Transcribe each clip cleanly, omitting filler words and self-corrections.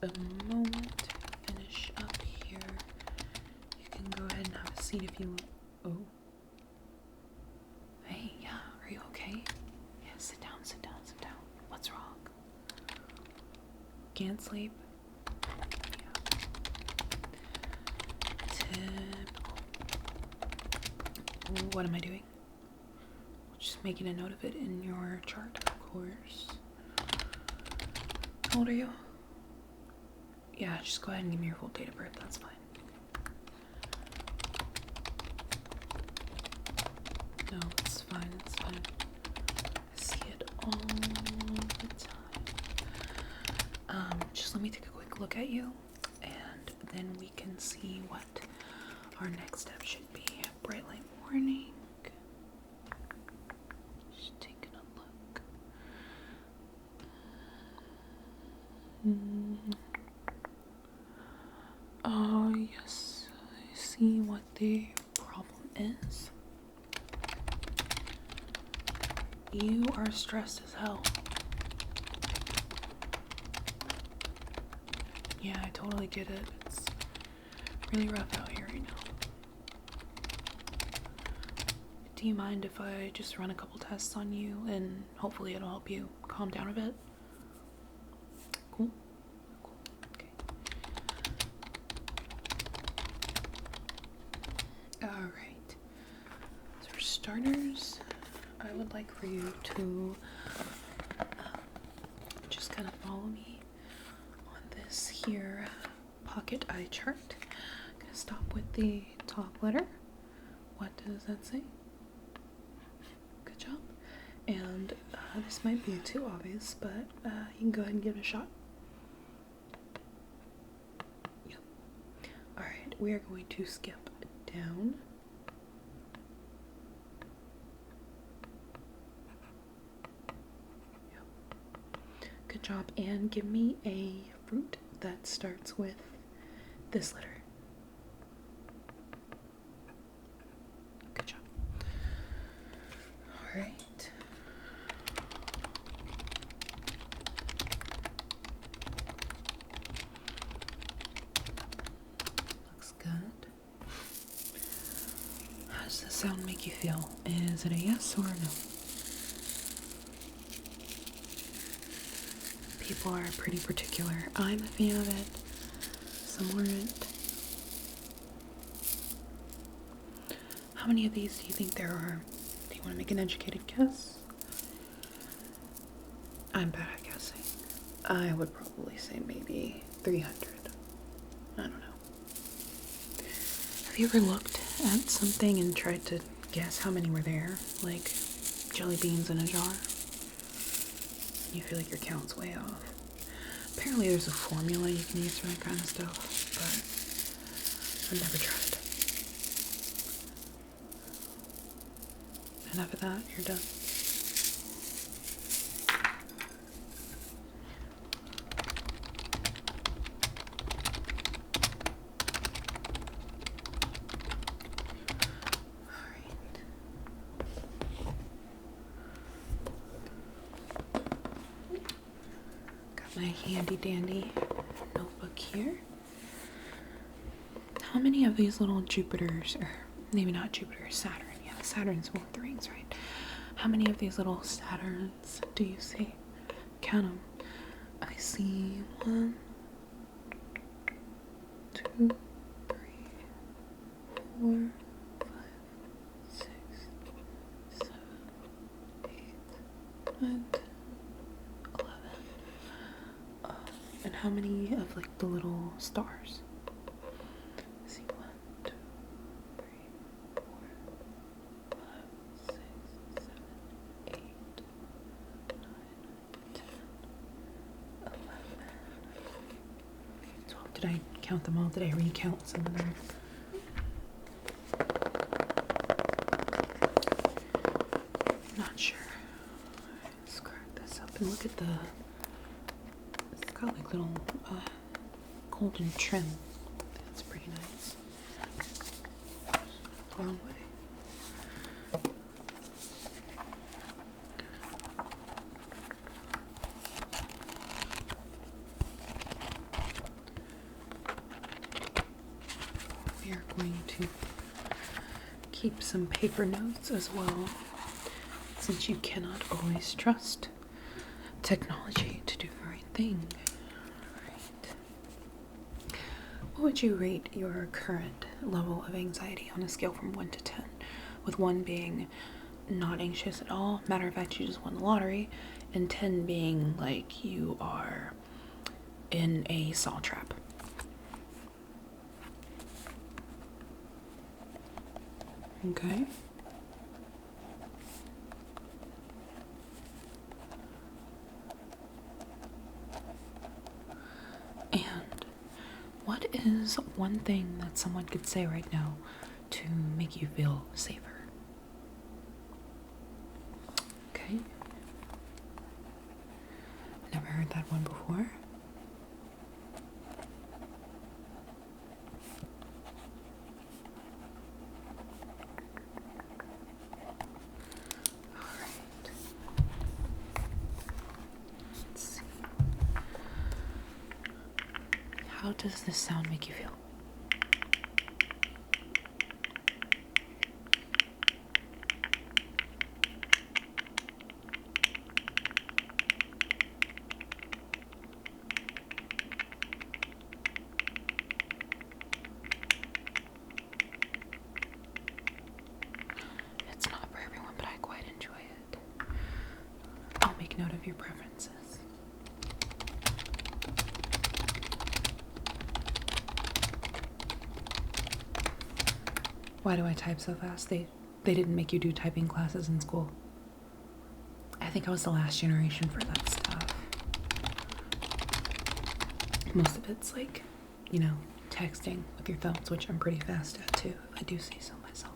a moment to finish up here. You can go ahead and have a seat if you. Oh. Hey, yeah, are you okay? Yeah, sit down, sit down, sit down. What's wrong? Can't sleep? Yeah. Typical. What am I doing? Just making a note of it in your chart, of course. How old are you? Yeah, just go ahead and give me your full date of birth, that's fine. No, it's fine, it's fine. I see it all the time. Just let me take a quick look at you, and then we can see what our next step should be. Bright light morning. Just taking a look. Oh, yes, I see what the problem is. You are stressed as hell. Yeah, I totally get it. It's really rough out here right now. Do you mind if I just run a couple tests on you and hopefully it'll help you calm down a bit? Cool? Cool. Okay. Alright. So for starters, I would like for you to just kind of follow me on this here pocket eye chart. I'm gonna stop with the top letter. What does that say? Good job. And this might be too obvious, but you can go ahead and give it a shot. Yep. Alright, we are going to skip down. Good job. And give me a fruit that starts with this letter. Good job. All right. Looks good. How does the sound make you feel? Is it a yes or a no? People are pretty particular. I'm a fan of it. Some aren't. How many of these do you think there are? Do you want to make an educated guess? I'm bad at guessing. I would probably say maybe 300. I don't know. Have you ever looked at something and tried to guess how many were there? Like jelly beans in a jar? You feel like your count's way off. Apparently there's a formula you can use for that kind of stuff, but I've never tried. Enough of that, you're done. My handy dandy notebook here. How many of these little Jupiters, or maybe not Jupiter, Saturn, yeah, Saturn's one with the rings, right? How many of these little Saturns do you see? Count them. I see 1, 2, 3, 4, 5, 6, 7, 8, 9, 10. And how many of like the little stars? Let's see, 1, 2, 3, 4, 5, 6, 7, 8, 9, 10, 11, 12. Did I count them all? Did I recount some of them? Not sure. Let's crack this up and look at the. Got like little golden trim. That's pretty nice. Wrong way. keep some paper notes as well, since you cannot always trust technology to do the right thing. Right. What would you rate your current level of anxiety on a scale from 1 to 10? With 1 being not anxious at all, matter of fact, you just won the lottery, and 10 being like you are in a saw trap. Okay. And what is one thing that someone could say right now to make you feel safer? Okay. Never heard that one before. Alright. Let's see. How does this sound make you feel? It's not for everyone, but I quite enjoy it. I'll make note of your preferences. Why do I type so fast? They didn't make you do typing classes in school. I think I was the last generation for that stuff. Most of it's like, you know, texting with your thumbs, which I'm pretty fast at too, if I do say so myself.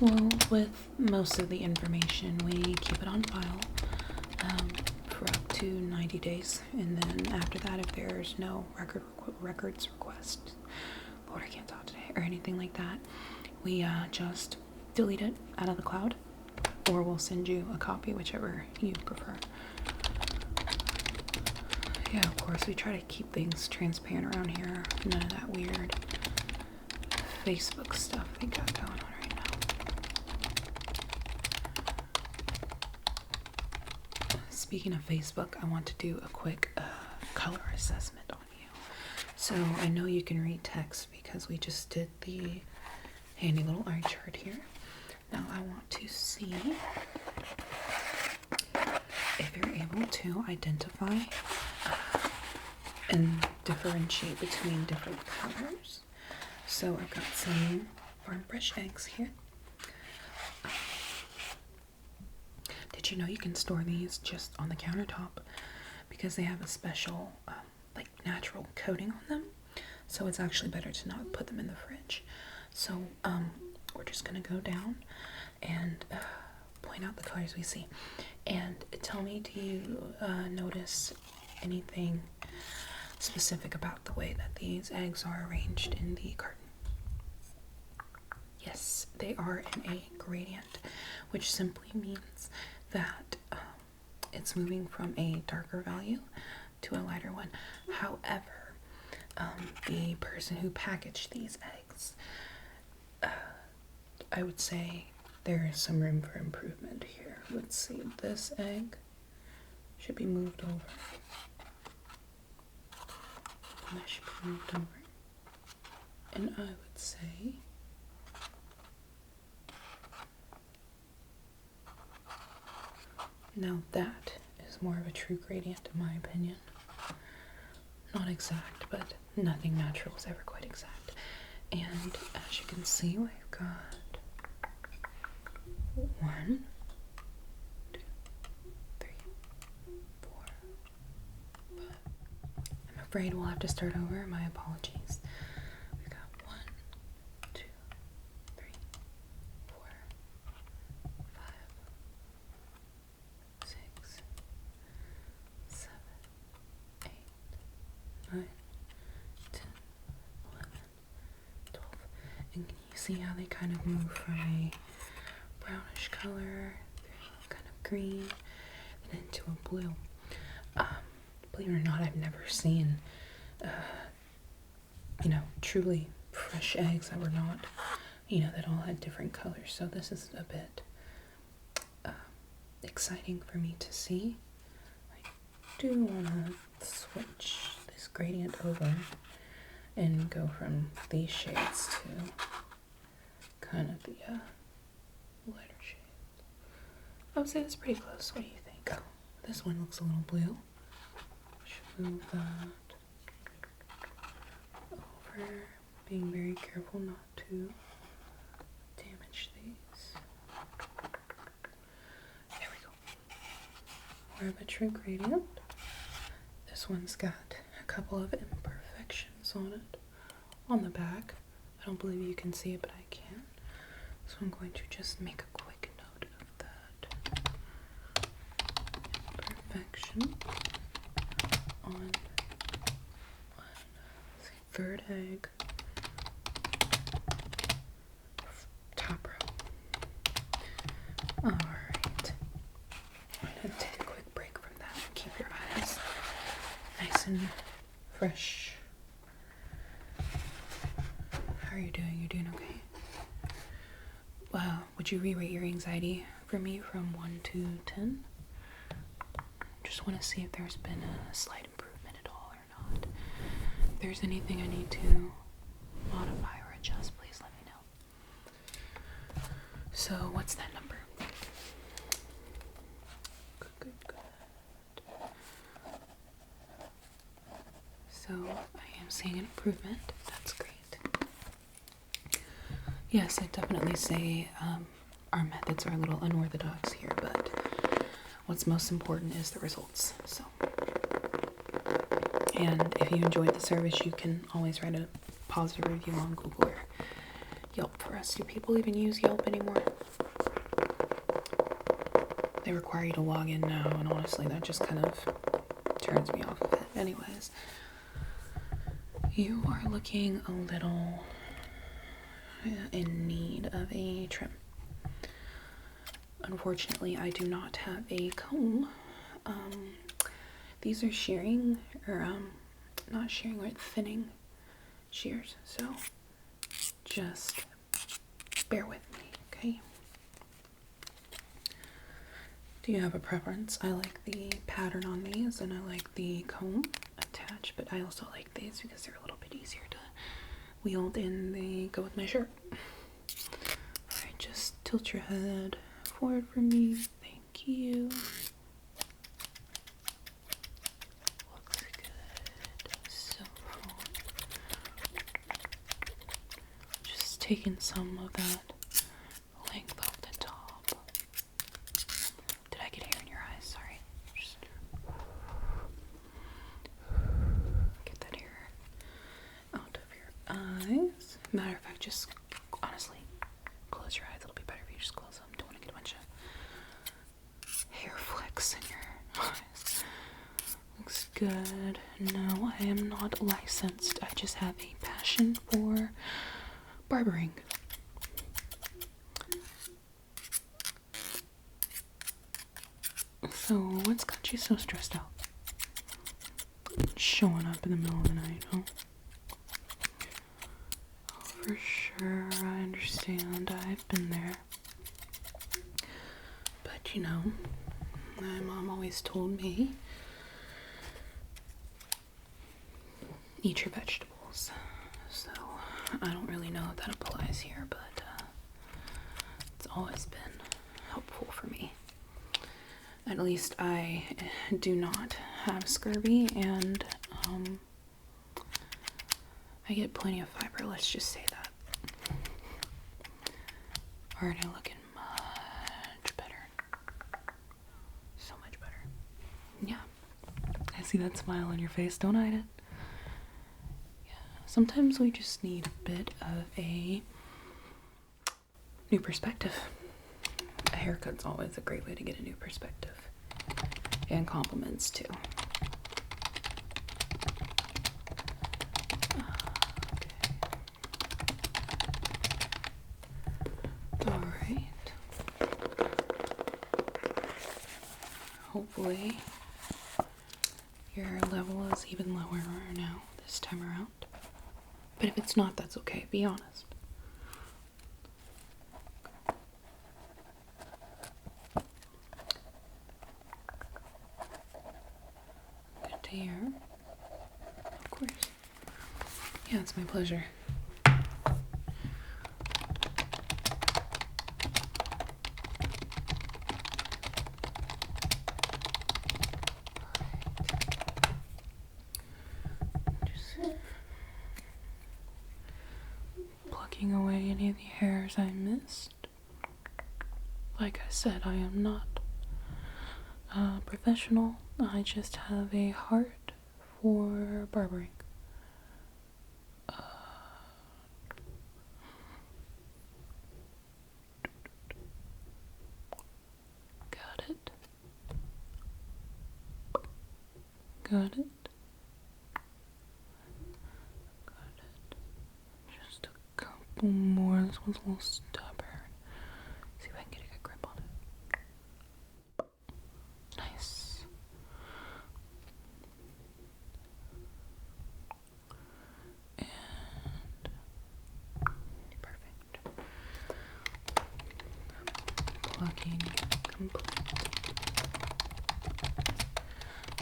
Well, with most of the information, we keep it on file for up to 90 days, and then after that, if there's no records request, Lord, I can't talk today, or anything like that, we just delete it out of the cloud, or we'll send you a copy, whichever you prefer. Yeah, of course, we try to keep things transparent around here. None of that weird Facebook stuff they got going on right now. Speaking of Facebook, I want to do a quick color assessment on you. So I know you can read text because we just did the handy little eye chart here. Now I want to see if you're able to identify and differentiate between different colors. So I've got some farm fresh eggs here. Did you know you can store these just on the countertop because they have a special like natural coating on them? So it's actually better to not put them in the fridge. So we're just gonna go down and point out the colors we see. And tell me, do you notice anything specific about the way that these eggs are arranged in the carton? Yes, they are in a gradient, which simply means that it's moving from a darker value to a lighter one. However, the person who packaged these eggs, I would say there is some room for improvement here. Let's see, this egg should be moved over. And that should be moved over. And I would say now that is more of a true gradient in my opinion. Not exact, but nothing natural is ever quite exact. And as you can see, we've got 1, 2, 3, 4, 5. I'm afraid we'll have to start over. My apologies. We've got 1, 2, 3, 4, 5, 6, 7, 8, 9, 10, 11, 12. And can you see how they kind of move from a brownish color, kind of green, and into a blue? believe it or not, I've never seen, you know, truly fresh eggs that were not, you know, that all had different colors. So this is a bit exciting for me to see. I do want to switch this gradient over and go from these shades to kind of the lighter shades. I would say that's pretty close. What do you think? This one looks a little blue. Should move that over, being very careful not to damage these. There we go. More of a true gradient. This one's got a couple of imperfections on it. On the back. I don't believe you can see it, but I can. So I'm going to just make a quick note of that imperfection on third egg, top row. Alright. I'm going to take a quick break from that and keep your eyes nice and fresh. How are you doing? You're doing okay? Would you re-rate your anxiety for me from 1 to 10? Just want to see if there's been a slight improvement at all or not. If there's anything I need to modify or adjust, please let me know. So, what's that number? Good. So, I am seeing an improvement. That's great. Yes, I'd definitely say our methods are a little unorthodox here, but what's most important is the results. So, and if you enjoyed the service, you can always write a positive review on Google or Yelp for us. Do people even use Yelp anymore? They require you to log in now, and honestly, that just kind of turns me off of it. Anyways, you are looking a little in need of a trim. Unfortunately, I do not have a comb. These are shearing, or not shearing, right, thinning shears, so just bear with me, okay? Do you have a preference? I like the pattern on these, and I like the comb attached, but I also like these because they're a little bit easier to wield and they go with my shirt. Alright, just tilt your head forward for me. Thank you. Looks good. So just taking some of that length off the top. Did I get hair in your eyes? Sorry. Just get that hair out of your eyes. Matter of fact, just honestly close your eyes. It'll be better if you just close them. Don't want to get a bunch of hair flecks in your eyes. Looks good. No, I am not licensed. I just have a passion for barbering. So, what's got you so stressed out? Showing up in the middle of the night, huh? Oh, for sure, I understand. I've been there. But, you know, my mom always told me, eat your vegetables. So, I don't really know if that applies here, but it's always been helpful for me. At least I do not have scurvy, and I get plenty of fiber, let's just say that. Already looking much better. So much better. Yeah. I see that smile on your face, don't hide it. Yeah. Sometimes we just need a bit of a new perspective. A haircut's always a great way to get a new perspective. And compliments too. Okay. Alright. Hopefully your level is even lower now this time around. But if it's not, that's okay. Be honest. Good to hear. Of course. Yeah, it's my pleasure. Plucking away any of the hairs I missed. Like I said, I am not a professional. I just have a heart for barbering. Got it. Got it. Just a couple more. This one's a little stubborn. See if I can get a good grip on it. Nice. And perfect. Plucking complete.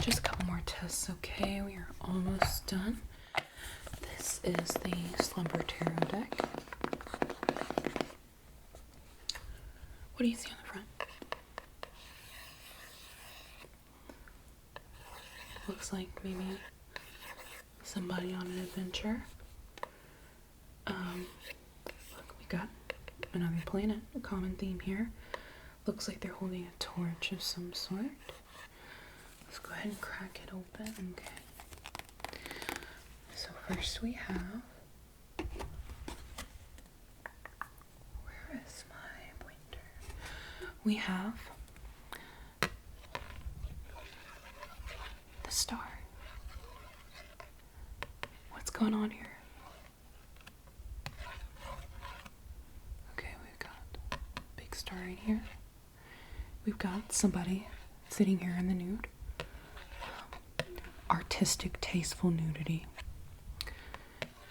Just a couple more tests, okay? We are almost done. This is the Slumber Tarot deck. What do you see on the front? Looks like maybe somebody on an adventure. Look, we got another planet, a common theme here. Looks like they're holding a torch of some sort. Let's go ahead and crack it open. Okay. So first we have, where is my pointer? We have the star. What's going on here? Okay, we've got a big star right here. We've got somebody sitting here in the nude. Artistic, tasteful nudity.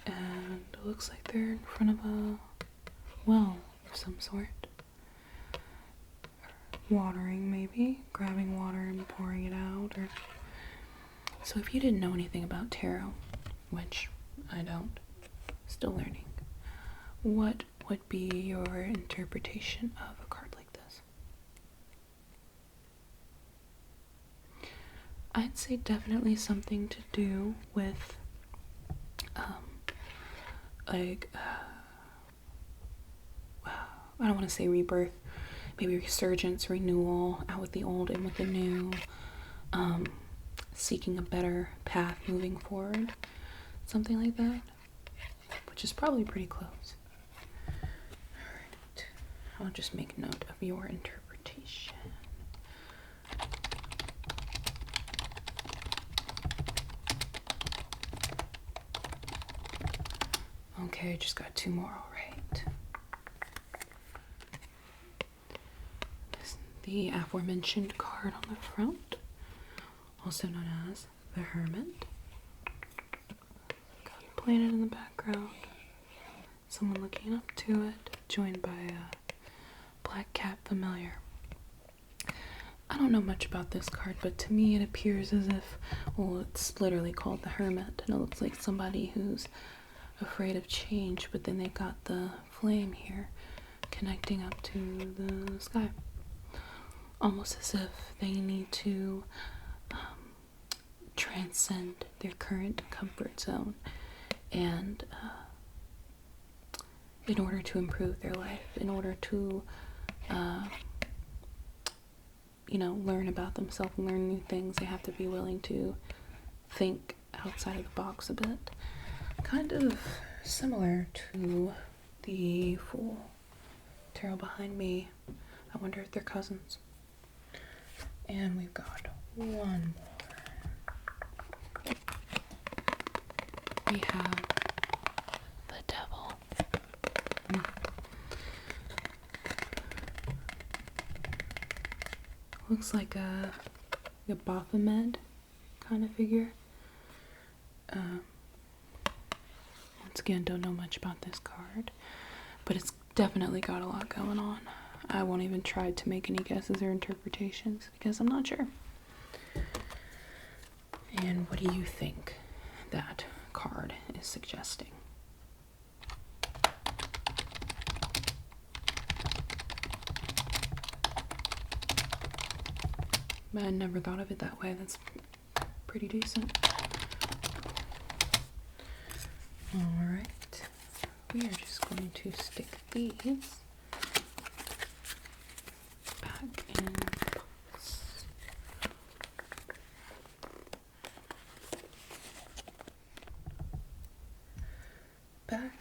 And it looks like they're in front of a well of some sort. Watering, maybe. Grabbing water and pouring it out. Or so if you didn't know anything about tarot, which I don't, still learning, what would be your interpretation of a card like this? I'd say definitely something to do with like I don't want to say rebirth, maybe resurgence, renewal, out with the old, in with the new, seeking a better path moving forward, something like that, which is probably pretty close. Alright, I'll just make note of your interpretation. Okay, just got two more, alright. The aforementioned card on the front, also known as the Hermit. Got a planet in the background, someone looking up to it, joined by a black cat familiar. I don't know much about this card, but to me it appears as if, well, it's literally called the Hermit, and it looks like somebody who's afraid of change, but then they got the flame here connecting up to the sky. Almost as if they need to transcend their current comfort zone and in order to improve their life, in order to learn about themselves and learn new things, they have to be willing to think outside of the box a bit. Kind of similar to the Fool tarot behind me. I wonder if they're cousins. And we've got one more. We have the Devil. Looks like a Baphomet kind of figure. Once again, don't know much about this card, but it's definitely got a lot going on. I won't even try to make any guesses or interpretations because I'm not sure. And what do you think that card is suggesting? I never thought of it that way. That's pretty decent. Alright, we are just going to stick these back in the box. Back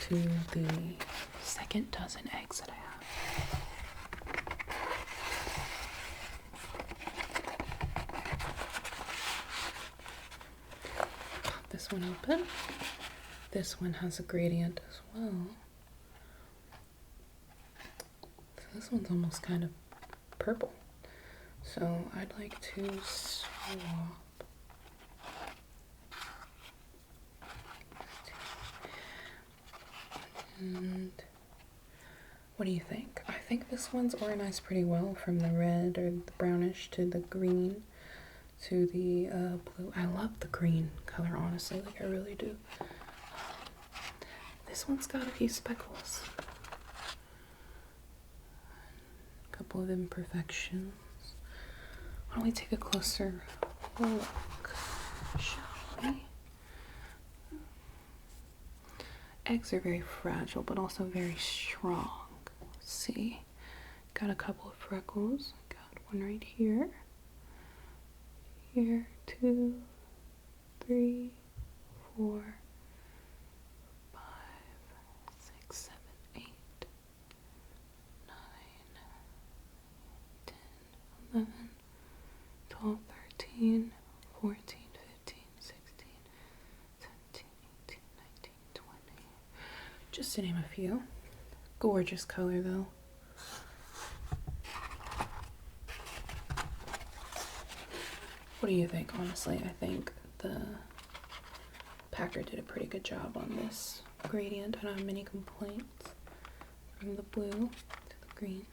to the second dozen eggs that I have. This one open. This one has a gradient as well. So this one's almost kind of purple. So I'd like to swap. And what do you think? I think this one's organized pretty well from the red or the brownish to the green to the blue. I love the green color, honestly, like I really do. This one's got a few speckles. A couple of imperfections. Why don't we take a closer look, shall we? Eggs are very fragile, but also very strong. Let's see. Got a couple of freckles. Got one right here. Here, 2, 3, 4, 5, 6, 7, 8, 9, 10, 11, 12, 13, 14, 15, 16, 17, 18, 19, 20. Just to name a few. Gorgeous color though. What do you think? Honestly, I think the packer did a pretty good job on this gradient. I don't have many complaints from the blue to the green.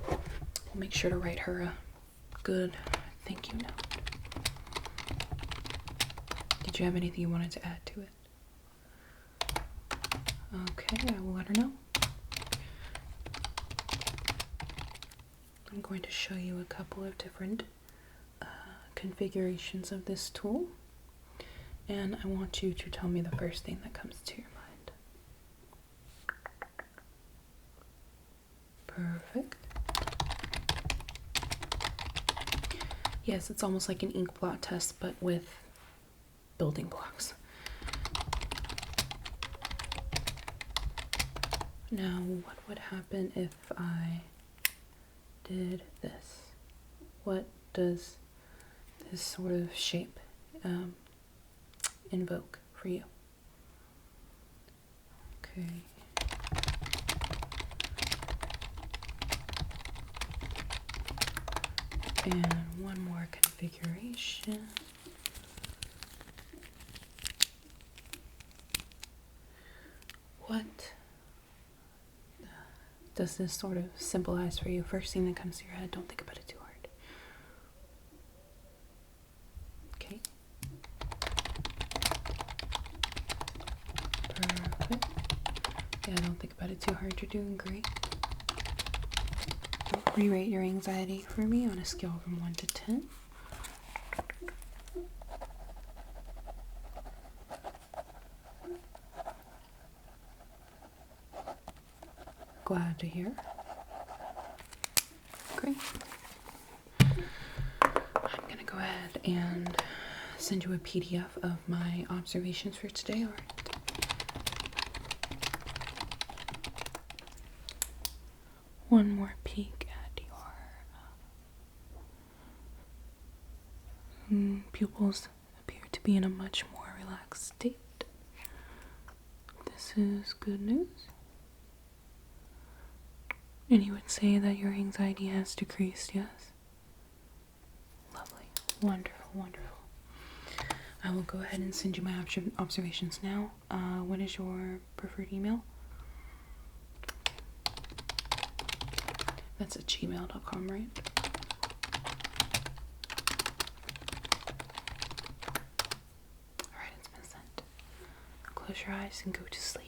I'll make sure to write her a good thank you note. Did you have anything you wanted to add to it? Okay, I will let her know. I'm going to show you a couple of different configurations of this tool, and I want you to tell me the first thing that comes to your mind. Perfect. Yes, it's almost like an ink blot test, but with building blocks. Now, what would happen if I did this? What does this sort of shape invoke for you? Okay. And one more configuration. What does this sort of symbolize for you? First thing that comes to your head, don't think about it too hard. Okay. Perfect. Yeah, don't think about it too hard. You're doing great. Re-rate your anxiety for me on a scale from 1 to 10. Glad to hear. Great. I'm gonna go ahead and send you a PDF of my observations for today, alright? One more peek at your pupils appear to be in a much more relaxed state. This is good news. And you would say that your anxiety has decreased, yes? Lovely. Wonderful, wonderful. I will go ahead and send you my observations now. What is your preferred email? That's at gmail.com, right? Alright, it's been sent. Close your eyes and go to sleep.